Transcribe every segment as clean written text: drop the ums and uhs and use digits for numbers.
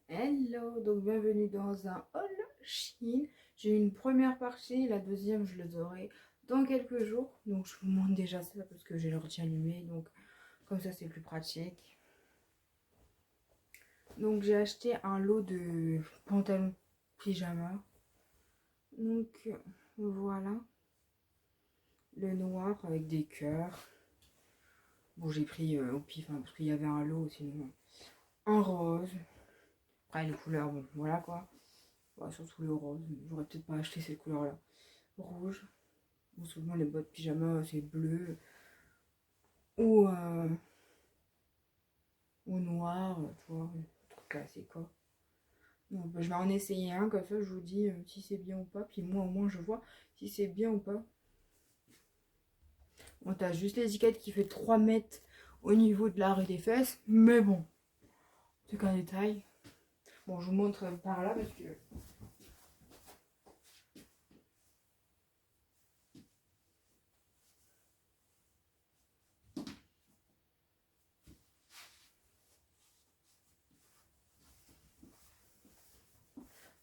Hello, donc bienvenue dans un haul Shein. J'ai eu une première partie, la deuxième je les aurai dans quelques jours. Donc je vous montre déjà ça parce que j'ai l'ordi allumé, donc comme ça c'est plus pratique. Donc j'ai acheté un lot de pantalons pyjama. Donc voilà, le noir avec des cœurs. Bon j'ai pris au pif hein, parce qu'il y avait un lot sinon un rose. Après les couleurs, bon voilà quoi. Bon, surtout le rose, j'aurais peut-être pas acheté cette couleur là. Rouge. Bon, souvent les bottes pyjama c'est bleu ou, ou noir, tu vois, truc classique quoi. Donc, bah, je vais en essayer un, comme ça je vous dis si c'est bien ou pas, puis moi au moins je vois si c'est bien ou pas. Bon, t'as juste l'étiquette qui fait 3 mètres au niveau de l'arrêt des fesses, mais bon, c'est qu'un détail. Bon, je vous montre par là parce que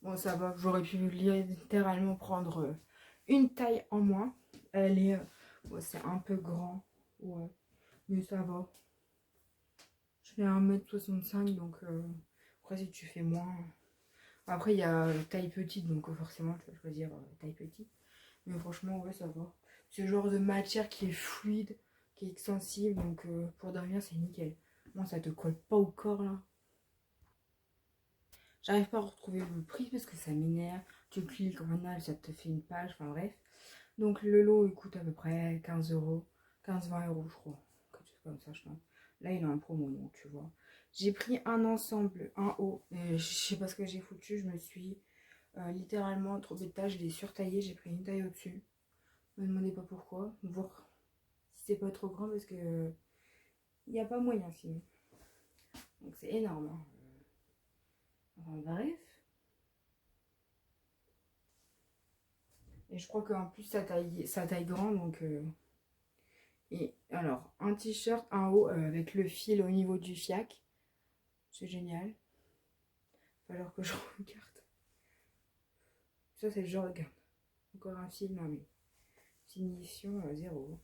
bon, ça va, j'aurais pu littéralement prendre une taille en moins. Elle est, ouais, c'est un peu grand, ouais, mais ça va. Je fais 1m65 donc après si tu fais moins. Après il y a taille petite donc forcément tu vas choisir taille petite. Mais franchement ouais ça va. C'est le genre de matière qui est fluide, qui est extensible donc pour dormir c'est nickel. Moi ça te colle pas au corps là. J'arrive pas à retrouver le prix parce que ça m'énerve. Tu cliques en al, ça te fait une page, enfin bref. Donc le lot il coûte à peu près 15 euros, 15-20 € je crois. Quelque chose comme ça je pense. Là il est en promo donc tu vois. J'ai pris un ensemble, un haut. Et je sais pas ce que j'ai foutu, je me suis littéralement trop bêta, je l'ai surtaillé, j'ai pris une taille au-dessus. Ne me demandez pas pourquoi, voir si c'est pas trop grand parce que il n'y a pas moyen sinon. Donc c'est énorme. Hein. Enfin bref. Et je crois qu'en plus ça taille grand donc... Et alors, un t-shirt, un haut avec le fil au niveau du fiac. C'est génial. Alors que je regarde. Ça, c'est le genre, regarde. Encore un fil, non mais. Finition 0.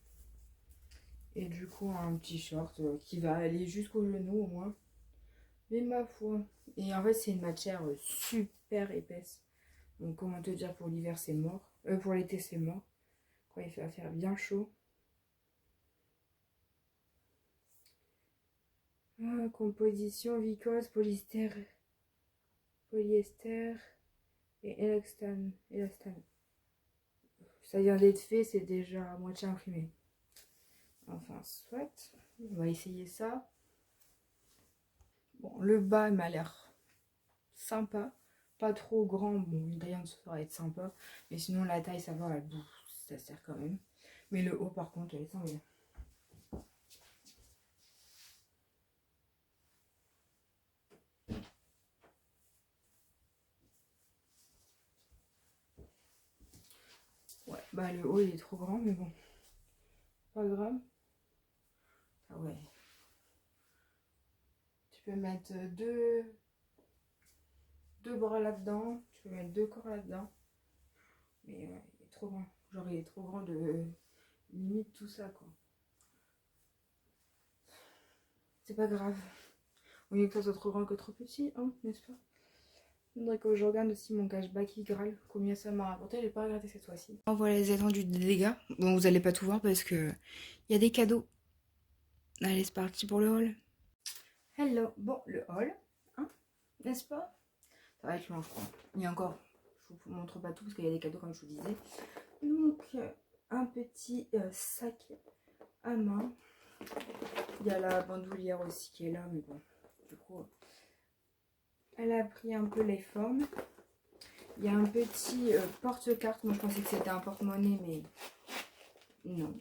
Et du coup, un petit short qui va aller jusqu'au genou au moins. Mais ma foi. Et en fait, c'est une matière super épaisse. Donc, comment te dire, pour l'hiver, c'est mort. Pour l'été, c'est mort. Quand il va faire bien chaud. Composition viscose, polyester et élastane. Ça vient d'être fait, c'est déjà à moitié imprimé. Enfin, soit. On va essayer ça. Bon, le bas m'a l'air sympa. Pas trop grand. Bon, une taille en dessous, ça va être sympa. Mais sinon, la taille, ça va. Ça sert quand même. Mais le haut, par contre, elle est sans bien. Ouais, bah le haut, il est trop grand, mais bon. Pas grave. Ah ouais. Tu peux mettre deux bras là-dedans. Tu peux mettre deux corps là-dedans. Mais ouais, il est trop grand. Genre, il est trop grand de limite tout ça, quoi. C'est pas grave. Au mieux que ça soit trop grand que trop petit, hein, n'est-ce pas? Il faudrait que je regarde aussi mon cashback Igral, combien ça m'a rapporté. J'ai pas regardé cette fois-ci. Oh, voilà les attendus des dégâts. Bon, vous allez pas tout voir parce que il y a des cadeaux. Allez, c'est parti pour le haul. Hello, bon, le haul, hein, n'est-ce pas? Ça va être long, je crois. Il y a encore, je vous montre pas tout parce qu'il y a des cadeaux comme je vous disais. Donc, un petit sac à main. Il y a la bandoulière aussi qui est là, mais bon, du coup, elle a pris un peu les formes. Il y a un petit porte-carte. Moi, je pensais que c'était un porte-monnaie, mais non.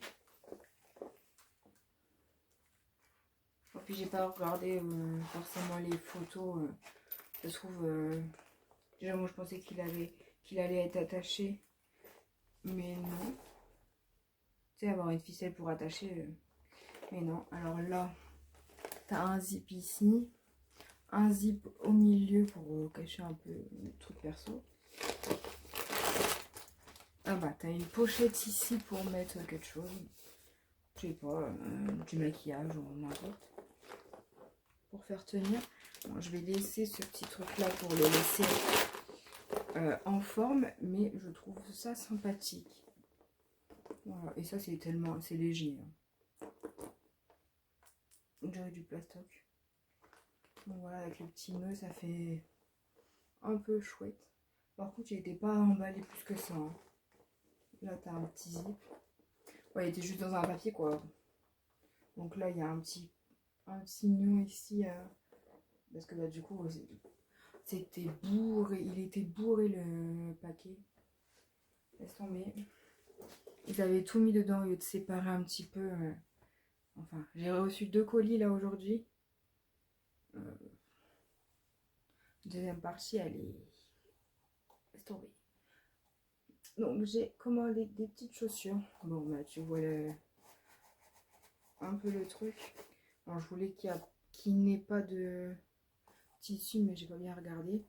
Et puis, j'ai pas regardé forcément les photos. Ça se trouve, déjà, moi, je pensais qu'il allait être attaché. Mais non. Tu sais, avoir une ficelle pour attacher. Mais non. Alors là, t'as un zip ici. un zip au milieu pour cacher un peu le truc perso. Ah bah t'as une pochette ici pour mettre quelque chose. Je sais pas, du maquillage ou n'importe. Pour faire tenir. Bon, je vais laisser ce petit truc là pour le laisser en forme. Mais je trouve ça sympathique. Voilà. Et ça c'est tellement, c'est léger. Hein. On dirait du plastoc. Donc voilà, avec le petit nœud ça fait un peu chouette. Par contre il n'était pas emballé plus que ça. Hein. Là t'as un petit zip. Ouais, il était juste dans un papier quoi. Donc là il y a un petit nœud ici. Parce que là du coup c'était bourré. Il était bourré le paquet. Laisse tomber. Ils avaient tout mis dedans au lieu de séparer un petit peu. Enfin, j'ai reçu 2 colis là aujourd'hui. Deuxième partie, elle est... Laisse tomber. Donc j'ai commandé des petites chaussures. Bon bah tu vois un peu le truc. Alors je voulais qu'il n'ait pas de tissu, mais j'ai pas bien regardé.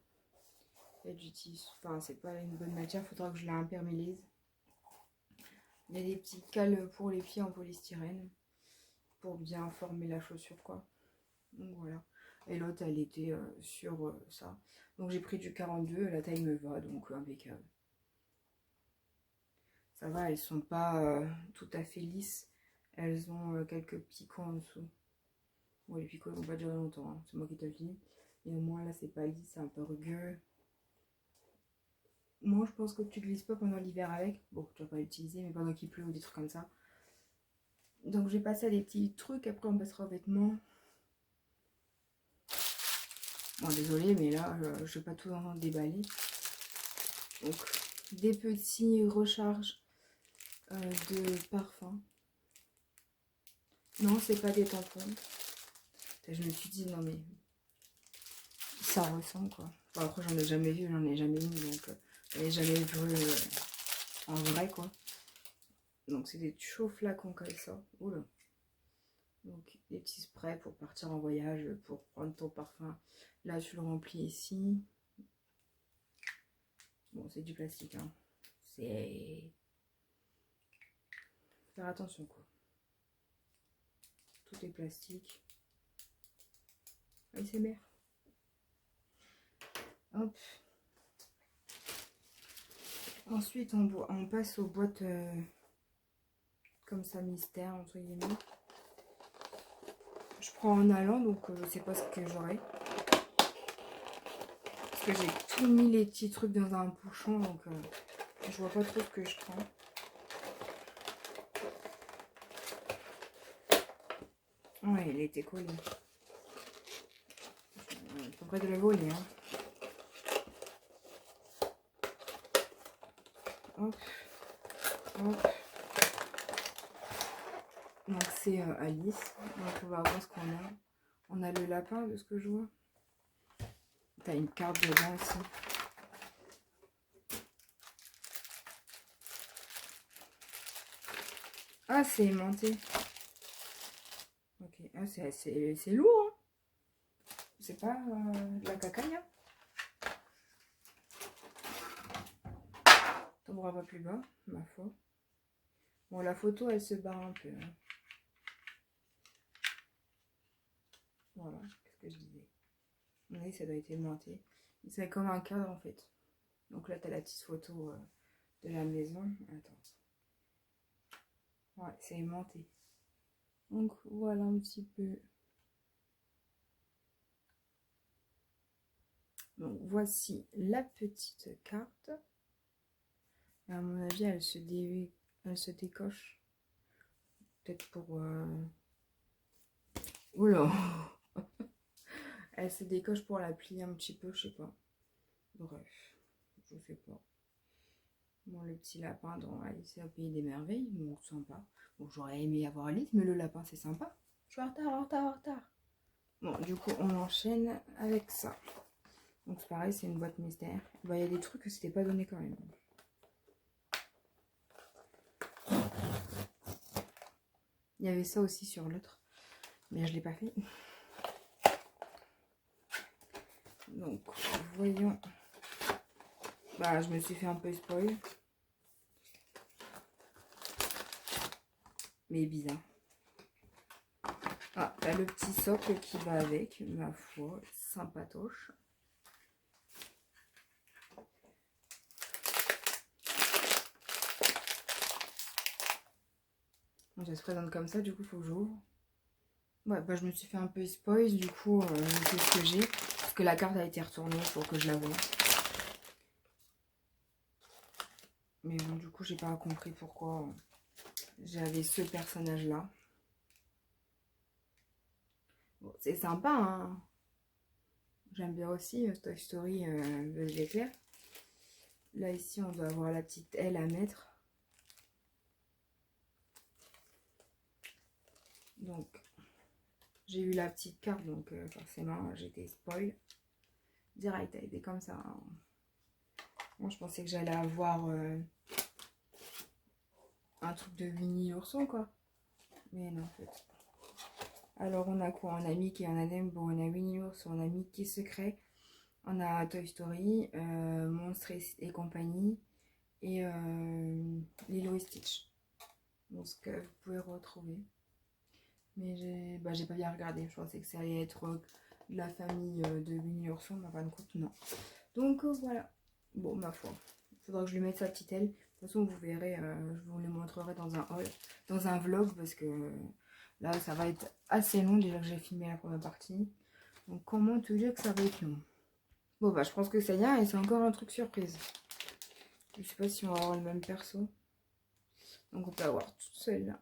Il y a du tissu, enfin c'est pas une bonne matière, faudra que je la impermélise. Il y a des petits cales pour les pieds en polystyrène pour bien former la chaussure quoi. Donc voilà. Et l'autre elle était sur ça. Donc j'ai pris du 42, la taille me va, donc impeccable. Ça va, elles sont pas tout à fait lisses. Elles ont quelques picots en dessous. Bon, les picots vont pas durer longtemps, hein. C'est moi qui te le dis. Et au moins là c'est pas lisse, c'est un peu rugueux. Moi je pense que tu glisses pas pendant l'hiver avec. Bon, tu vas pas l'utiliser, mais pendant qu'il pleut ou des trucs comme ça. Donc j'ai passé à des petits trucs, après on passera aux vêtements. Bon désolé, mais là je vais pas tout en déballer. Donc des petits recharges de parfum. Non, c'est pas des tampons. Je me suis dit non mais ça ressemble quoi. Bon, après j'en ai jamais vu, j'en ai jamais mis, donc j'en ai jamais vu en vrai quoi. Donc c'est des chauds flacons comme ça. Oula. Donc des petits sprays pour partir en voyage, pour prendre ton parfum. Là tu le remplis ici. Bon c'est du plastique hein. C'est... Faire attention quoi. Tout est plastique. ASMR. Hop. Ensuite on passe aux boîtes comme ça mystère entre guillemets. Je prends en allant donc je sais pas ce que j'aurai. Parce que j'ai tout mis les petits trucs dans un bouchon donc je vois pas trop ce que je prends. Ouais, il a été collé. On est près de le voler. Hein. Hop. Hop. Donc c'est Alice. Donc on va voir ce qu'on a. On a le lapin de ce que je vois. T'as une carte dedans aussi. Ah c'est aimanté. Ok. Ah, c'est lourd. Hein. C'est pas de la cacagne. Hein. Ton bras va plus bas, ma foi. Bon la photo elle se barre un peu. Hein. Voilà, qu'est-ce que je disais. Oui, ça doit être aimanté. C'est comme un cadre en fait. Donc là, tu as la petite photo de la maison. Attends. Ouais, c'est aimanté. Donc voilà un petit peu. Donc voici la petite carte. Et à mon avis, elle se décoche. Peut-être pour... Oula. Elle se décoche pour la plier un petit peu, je sais pas. Bref, je sais pas. Bon, le petit lapin dans Alice au pays des merveilles, donc sympa. Bon, j'aurais aimé avoir Alice, mais le lapin c'est sympa. Je suis en retard, en retard, en retard. Bon, du coup, on enchaîne avec ça. Donc c'est pareil, c'est une boîte mystère. Bah, il y a des trucs que c'était pas donné quand même. Il y avait ça aussi sur l'autre, mais je l'ai pas fait. Donc, voyons. Bah, je me suis fait un peu spoil. Mais bizarre. Ah, t'as le petit socle qui va avec, ma foi, sympatoche. Bon, ça se présente comme ça, du coup, il faut que j'ouvre. Ouais, bah je me suis fait un peu spoil, du coup, je sais ce que j'ai. Parce que la carte a été retournée pour que je la voie. Mais bon, du coup, j'ai pas compris pourquoi j'avais ce personnage-là. Bon, c'est sympa, hein. J'aime bien aussi Toy Story Buzz l'éclair. Là, ici, on doit avoir la petite aile à mettre. Donc, j'ai eu la petite carte, donc forcément, j'étais spoil. Direct, elle était comme ça. Hein. Moi, je pensais que j'allais avoir un truc de Winnie l'ourson, quoi. Mais non, en fait. Alors, on a quoi? On a Mickey, on a Dumbo, on a Winnie l'ourson, on a Mickey secret, on a Toy Story, Monstres et compagnie, et Lilo et Stitch. Donc, ce que vous pouvez retrouver. Mais j'ai pas bien regardé. Je pensais que ça allait être de la famille de Winnie l'ourson, mais en fin de compte, non. Donc, voilà. Bon, ma foi. Il faudra que je lui mette sa petite aile. De toute façon, vous verrez, je vous les montrerai dans un haul, dans un vlog, parce que là, ça va être assez long. Déjà que j'ai filmé la première partie. Donc, comment te dire que ça va être long? Bon, bah, je pense que ça y est, et c'est encore un truc surprise. Je sais pas si on va avoir le même perso. Donc, on peut avoir toute celle-là.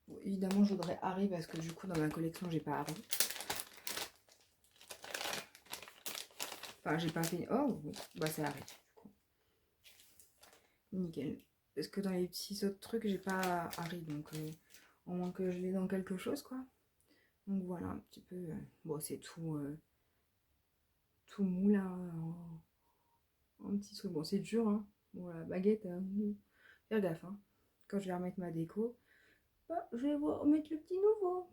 Bon, évidemment, je voudrais Harry, parce que du coup, dans ma collection, j'ai pas Harry. Enfin, j'ai pas fait... Oh, oui. Bah, c'est Harry, du coup. Nickel. Parce que dans les petits autres trucs, j'ai pas Harry, donc au moins que je l'ai dans quelque chose, quoi. Donc voilà, un petit peu... bon, c'est tout, tout mou, là, un petit truc. Bon, c'est dur, hein. Bon, la baguette, faire gaffe, hein. Quand je vais remettre ma déco, bah, je vais remettre le petit nouveau.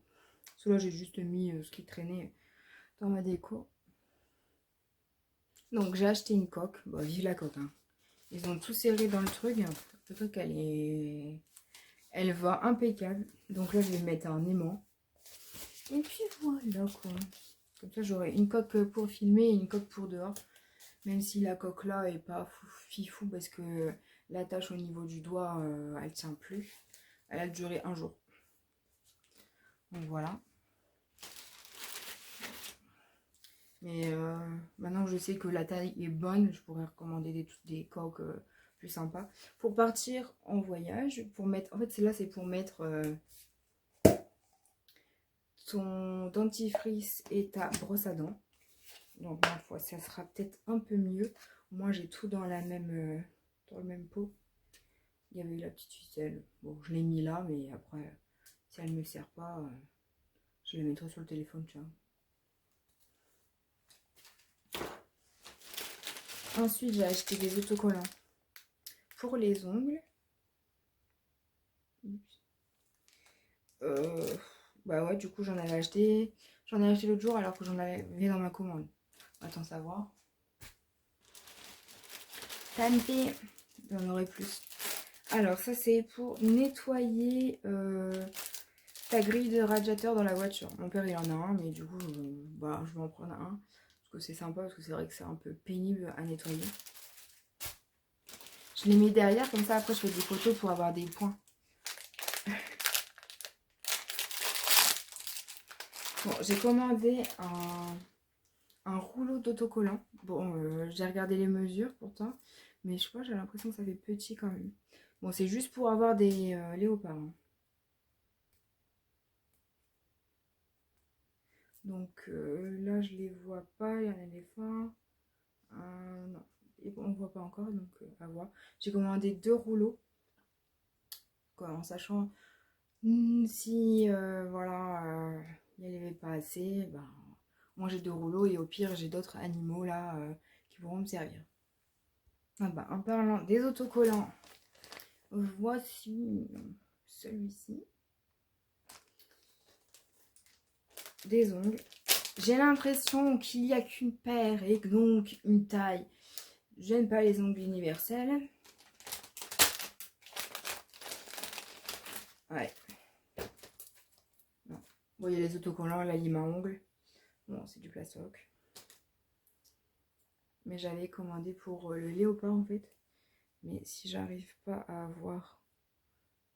Parce que là, j'ai juste mis ce qui traînait dans ma déco. Donc, j'ai acheté une coque. Bon, vive la coque, hein. Ils ont tout serré dans le truc. Le truc, elle va impeccable. Donc là, je vais mettre un aimant. Et puis voilà, quoi. Comme ça, j'aurai une coque pour filmer et une coque pour dehors. Même si la coque là est pas fifou parce que l'attache au niveau du doigt, elle tient plus. Elle a duré un jour. Donc voilà. Mais maintenant que je sais que la taille est bonne, je pourrais recommander des coques plus sympas. Pour partir en voyage, pour mettre... En fait, celle-là, c'est pour mettre ton dentifrice et ta brosse à dents. Donc, ma foi, ça sera peut-être un peu mieux. Moi, j'ai tout dans dans le même pot. Il y avait la petite ficelle. Bon, je l'ai mis là, mais après, si elle ne me sert pas, je la mettrai sur le téléphone, tu vois. Ensuite, j'ai acheté des autocollants pour les ongles. Bah ouais, du coup, j'en avais acheté. J'en ai acheté l'autre jour alors que j'en avais dans ma commande. Attends, savoir. Tant pis, j'en aurai plus. Alors, ça, c'est pour nettoyer ta grille de radiateur dans la voiture. Mon père, il en a un, mais du coup, bah, je vais en prendre un. Parce que c'est sympa, parce que c'est vrai que c'est un peu pénible à nettoyer. Je les mets derrière, comme ça, après, je fais des photos pour avoir des points. Bon, j'ai commandé un rouleau d'autocollant. Bon, j'ai regardé les mesures pourtant, mais je sais pas, j'ai l'impression que ça fait petit quand même. Bon, c'est juste pour avoir des léopards. Hein. Donc là, je les vois pas, il y en a des fins. Non, et on ne voit pas encore, donc à voir. J'ai commandé 2 rouleaux, quoi, en sachant si voilà, il n'y avait pas assez, ben, moi j'ai 2 rouleaux et au pire j'ai d'autres animaux là qui pourront me servir. Ah bah, en parlant des autocollants, voici celui-ci. Des ongles. J'ai l'impression qu'il n'y a qu'une paire et que donc une taille. J'aime pas les ongles universels. Ouais. Non. Bon, il y a les autocollants, la lime à ongles. Bon, c'est du plastoc. Mais j'avais commandé pour le léopard en fait. Mais si j'arrive pas à avoir...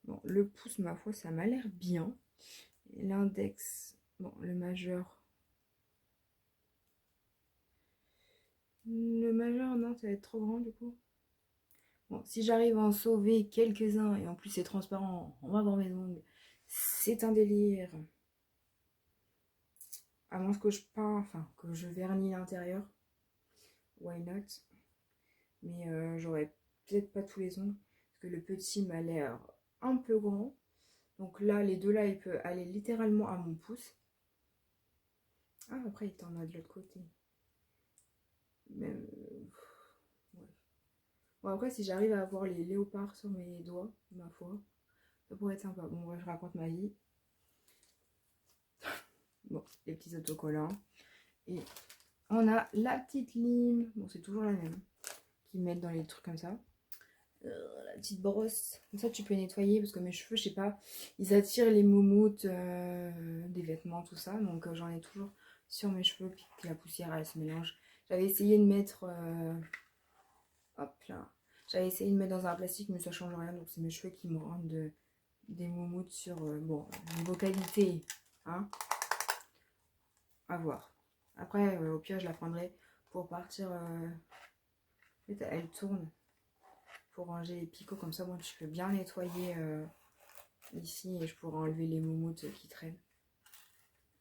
Bon, le pouce, ma foi, ça m'a l'air bien. L'index, bon, le majeur. Le majeur, non, ça va être trop grand du coup. Bon, si j'arrive à en sauver quelques-uns, et en plus c'est transparent, on va voir mes ongles, c'est un délire. À moins que je peins, enfin, que je vernis l'intérieur. Why not? Mais j'aurais peut-être pas tous les ongles, parce que le petit m'a l'air un peu grand. Donc là, les deux là, il peut aller littéralement à mon pouce. Ah, après, il t'en a de l'autre côté. Même... ouais. Bon, après, si j'arrive à avoir les léopards sur mes doigts, ma foi, ça pourrait être sympa. Bon, ouais, je raconte ma vie. Bon, les petits autocollants. Et on a la petite lime. Bon, c'est toujours la même. Qu'ils mettent dans les trucs comme ça. La petite brosse. Comme ça, tu peux nettoyer. Parce que mes cheveux, je sais pas, ils attirent les moumoutes des vêtements, tout ça. Donc, j'en ai toujours sur mes cheveux. Puis que la poussière, elle se mélange. J'avais essayé de mettre... hop là. J'avais essayé de mettre dans un plastique, mais ça change rien. Donc, c'est mes cheveux qui me rendent des moumoutes sur... bon, niveau qualité. Hein, à voir. Après, au pire, je la prendrai pour partir. En fait, elle tourne pour ranger les picots. Comme ça, moi, je peux bien nettoyer ici et je pourrai enlever les moumoutes qui traînent.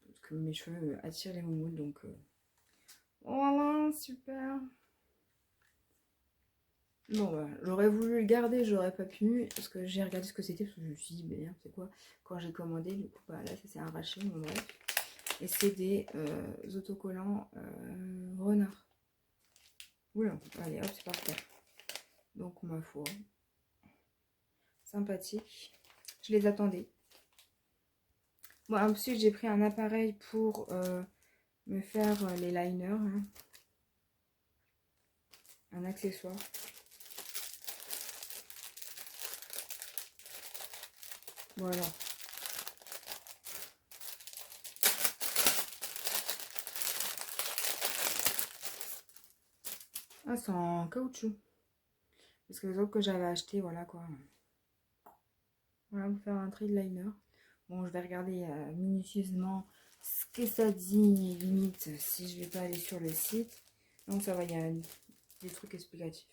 Parce que mes cheveux attirent les moumoutes. Donc, voilà, super. Bon, bah, j'aurais voulu le garder, j'aurais pas pu. Parce que j'ai regardé ce que c'était. Parce que je me suis dit, mais c'est quoi? Quand j'ai commandé, du coup, bah, là, ça s'est arraché. Bon, bref. Et c'est des autocollants renard. Oula, allez, hop, c'est parfait. Donc, ma foi, sympathique. Je les attendais. Bon, ensuite, j'ai pris un appareil pour me faire les liners. Hein. Un accessoire. Voilà. Ah, c'est en caoutchouc. Parce que les autres que j'avais acheté, voilà quoi. Voilà, pour faire un trade liner. Bon, je vais regarder minutieusement ce que ça dit, limite, si je vais pas aller sur le site. Donc ça va, il y a des trucs explicatifs.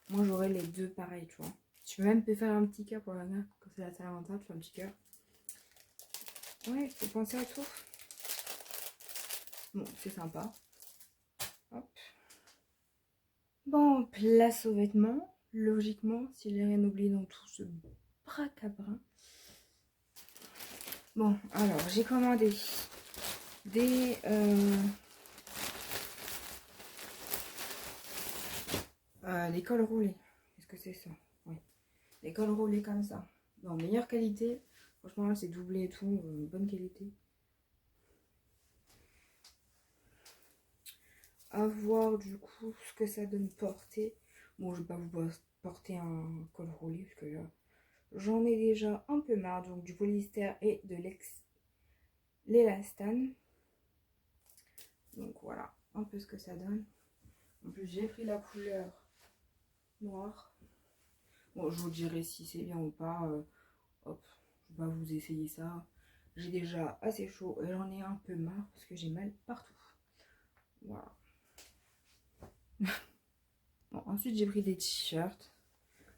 Moi, j'aurai les deux pareils, tu vois. Tu peux même te faire un petit cœur pour la mère, quand c'est la Saint-Valentin, tu fais un petit cœur. Ouais, faut penser à tout. Bon, c'est sympa. Hop. Bon, place aux vêtements. Logiquement, si j'ai rien oublié dans tout ce brac-à-brin. Bon, alors, j'ai commandé des cols roulés. Est-ce que c'est ça? Oui. Des cols roulés comme ça. En meilleure qualité. Franchement, là, c'est doublé et tout. Bonne qualité. À voir du coup ce que ça donne porter. Bon, je vais pas vous porter un col roulé parce que là, j'en ai déjà un peu marre. Donc, du polyester et de l'élastane. Donc, voilà un peu ce que ça donne. En plus, j'ai pris la couleur noire. Bon, je vous dirai si c'est bien ou pas. Hop, je vais pas vous essayer ça. J'ai déjà assez chaud et j'en ai un peu marre parce que j'ai mal partout. Voilà. Bon, ensuite, j'ai pris des t-shirts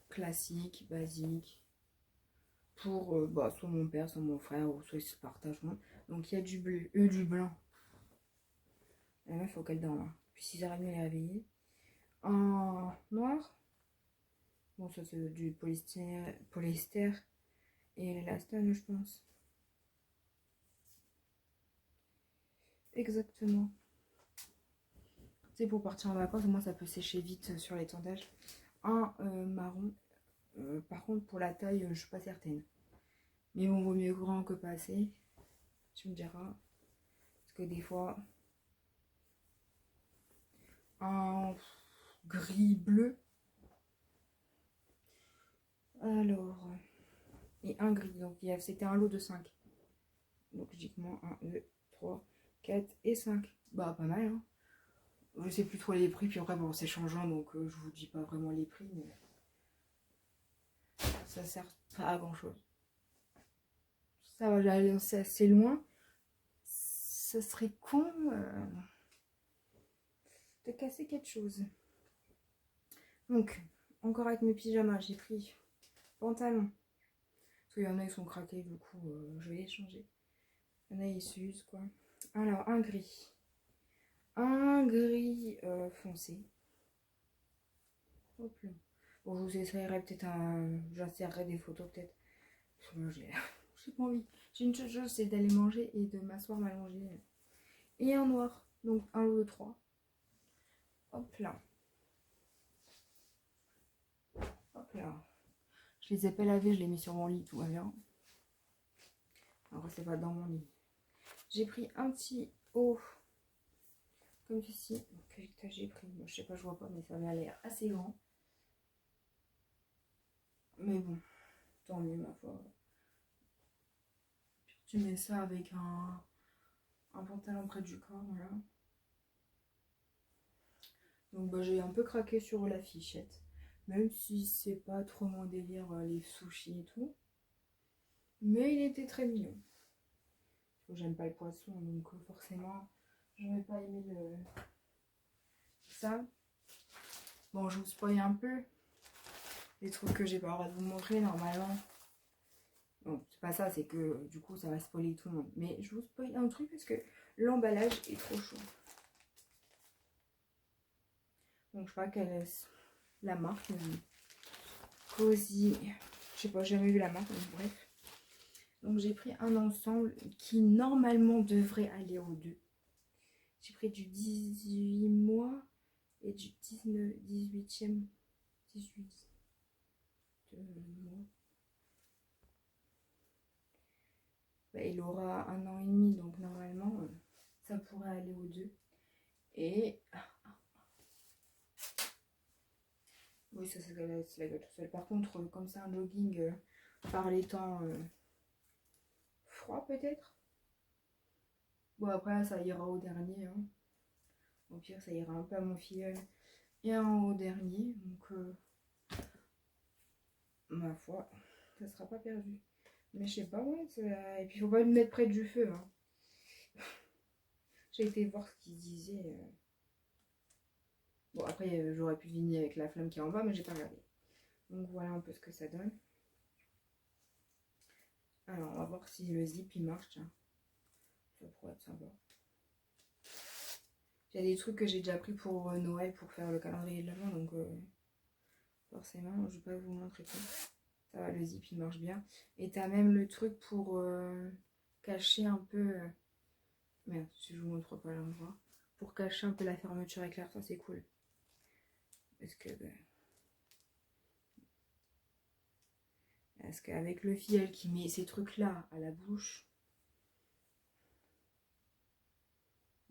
classiques, basiques. Pour bah, soit mon père, soit mon frère, ou soit ils se partagent. Donc il y a du bleu, du blanc. La meuf, faut qu'elle dorme. Hein. Puis 6h30, elle est réveillée. En noir. Bon, ça c'est du polyester et l'élastane, je pense. Exactement. C'est pour partir en vacances, moi ça peut sécher vite sur l'étendage. Un marron. Par contre, pour la taille, je suis pas certaine. Mais bon, vaut mieux grand que pas assez. Tu me diras. Parce que des fois, un gris bleu. Alors, et un gris. Donc c'était un lot de 5. Donc logiquement 1, 2, 3, 4 et 5. Bah pas mal hein. Je sais plus trop les prix, puis après bon c'est changeant donc je vous dis pas vraiment les prix, mais ça sert pas à grand chose. Ça va, j'allais lancer assez loin. Ça serait con de casser quelque chose. Donc, encore avec mes pyjamas, j'ai pris pantalon. Parce qu'il y en a, ils sont craqués, du coup, je vais les changer. Il y en a, ils s'usent, quoi. Alors, un gris. Un gris foncé. Hop là. Bon, je vous essayerai peut-être un... J'insérerai des photos, peut-être. J'ai pas envie. J'ai une seule chose, c'est d'aller manger et de m'asseoir, m'allonger. Et un noir. Donc, un lot de 3. Hop là. Hop là. Je les ai pas lavés, je les mets sur mon lit, tout va bien. Alors, c'est pas dans mon lit. J'ai pris un petit haut comme ceci. Quel taille j'ai pris? Moi, je sais pas, je vois pas, mais ça avait l'air assez grand. Mais bon, tant mieux, ma foi. Tu mets ça avec un pantalon près du corps, voilà. Donc, bah, j'ai un peu craqué sur la fichette. Même si c'est pas trop mon délire, les sushis et tout. Mais il était très mignon. J'aime pas le poisson, donc forcément, je vais pas aimer ça. Bon, je vous spoil un peu les trucs que j'ai pas le droit de vous montrer normalement. Bon, c'est pas ça, c'est que du coup, ça va spoiler tout le monde. Mais je vous spoil un truc parce que l'emballage est trop chaud. Donc, je sais pas quelle est la marque. Cozy. Je sais pas, j'ai jamais vu la marque, donc bref. Donc, j'ai pris un ensemble qui normalement devrait aller aux deux. J'ai pris du 18 mois et du 19, 18e, 18 mois. Bah, il aura 1 an et demi, donc normalement, ça pourrait aller aux deux. Et... oui, ça c'est la gueule tout seul. Par contre, comme c'est un jogging par les temps froids peut-être. Bon, après, ça ira au dernier. Hein. Au pire, ça ira un peu à mon filleul et un au dernier. Donc, ma foi, ça sera pas perdu. Mais je sais pas, ouais. Et puis, il faut pas le mettre près du feu. Hein. J'ai été voir ce qu'ils disaient. Bon, après, j'aurais pu deviner avec la flamme qui est en bas, mais j'ai pas regardé. Donc, voilà un peu ce que ça donne. Alors, on va voir si le zip il marche. Tiens. Ça pourrait être sympa. Il y a des trucs que j'ai déjà pris pour Noël pour faire le calendrier de l'avant, donc forcément, je vais pas vous montrer tout. Ça va, le zip il marche bien. Et t'as même le truc pour cacher un peu. Merde, si je vous montre pas l'endroit. Pour cacher un peu la fermeture éclair, ça c'est cool. Parce qu'avec le fiel qui met ces trucs là à la bouche,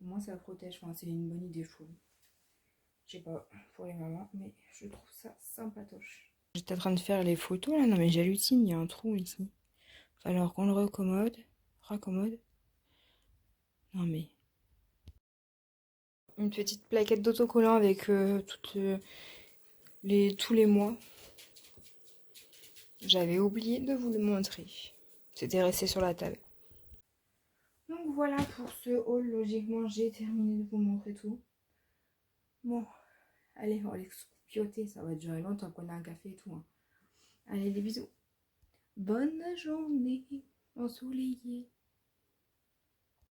au moins ça protège. Enfin, c'est une bonne idée, je trouve. Je sais pas pour les mamans, mais je trouve ça sympatoche. J'étais en train de faire les photos là, non mais j'hallucine, il y a un trou ici. Alors qu'on le raccommode. Non mais. Une petite plaquette d'autocollant avec tous les mois. J'avais oublié de vous le montrer. C'était resté sur la table. Donc voilà pour ce haul, logiquement j'ai terminé de vous montrer tout. Bon, allez, on va l'expioter, ça va durer longtemps qu'on a un café et tout. Hein. Allez, des bisous. Bonne journée ensoleillée.